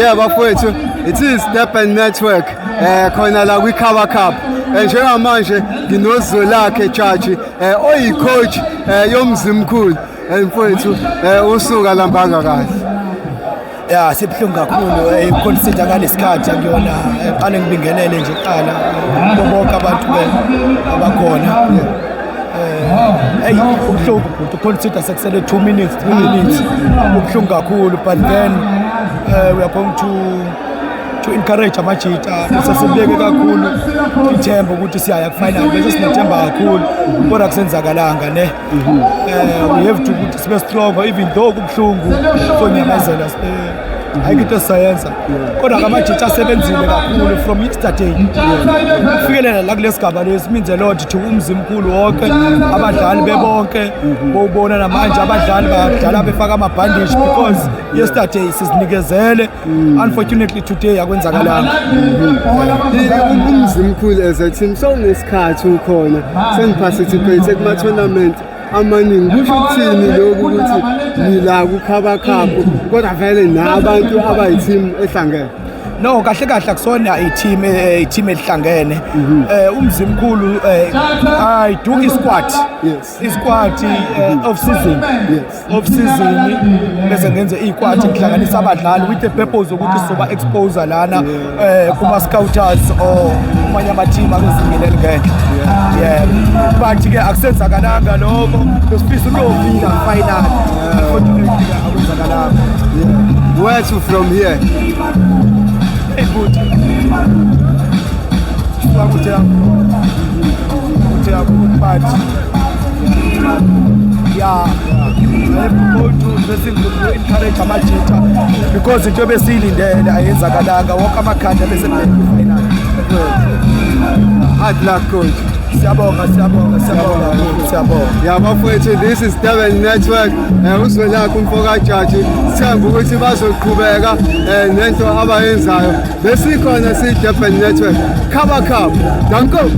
Yeah, bafowethu, it is Durban Network khona la kwi-Cover Cup. Njengamanje nginozolakhe Jaji oyi-coach yoMzimkhulu mfowethu usuka lambanga kahle. Ya sibhlungu kakhulu consider ngalesikhathi akuyona qale ngibingelele nje qala bonke abantu abakhona. Ubhlungu to consider sekusele 2 minutes 3 minutes ubhlungu kakhulu, but then we are going to encourage amajita sasibeke kakhulu ithemba ukuthi siyaya ku-final bese sinethemba kakhulu kodwa kusenzakalanga ne. We have to ukuthi sibe strong even though kubhlungu sonyamezela ayikho into esisayenza kodwa amajita asebenzile kakhulu from yesterday ukufikelela la kulesigaba lesi means a lot to uMzimkhulu wonke abadlali bebonke bowubona namanje abadlali badlala befaka amabhandishi because yesterday sizinikezele, unfortunately today akwenzakalanga. uMzimkhulu as a team sonesikhathi ukhona seniparticipate kuma-tournament amaningi, kusho ukuthini lokhu ukuthi nila ku-Cover Cup kodwa vele nabantu abayi-team ehlangene? No, kahle kahle akusona i-team elihlangene. uMzimkhulu I do isquad. Yes. Isquad of season. Yes. Of season bese ngenze iquad ngihlanganisa abadlali with the purpose ukuthi sizoba expose lana kuma scouters or kumanye ama-team akuzingile elingenhla. Yeah. But ke akusenzakalanga lokho besifisa ukuyofika final. Unfortunately akwenzakalanga. Where to from here? Good. But yeah, I have to go to dressing room to encourage amajita because into besilindele ayenzakalanga wonke amakhanda bese final. Hard luck, coach. Siyabonga. Yeah, bafowethu, this is Durban Network. Uzolakhe umfoka Jaji. Sithemba ukuthi bazoqhubeka nento abayenzayo. Besikhona si-Durban Network. Cover Cup. Danko.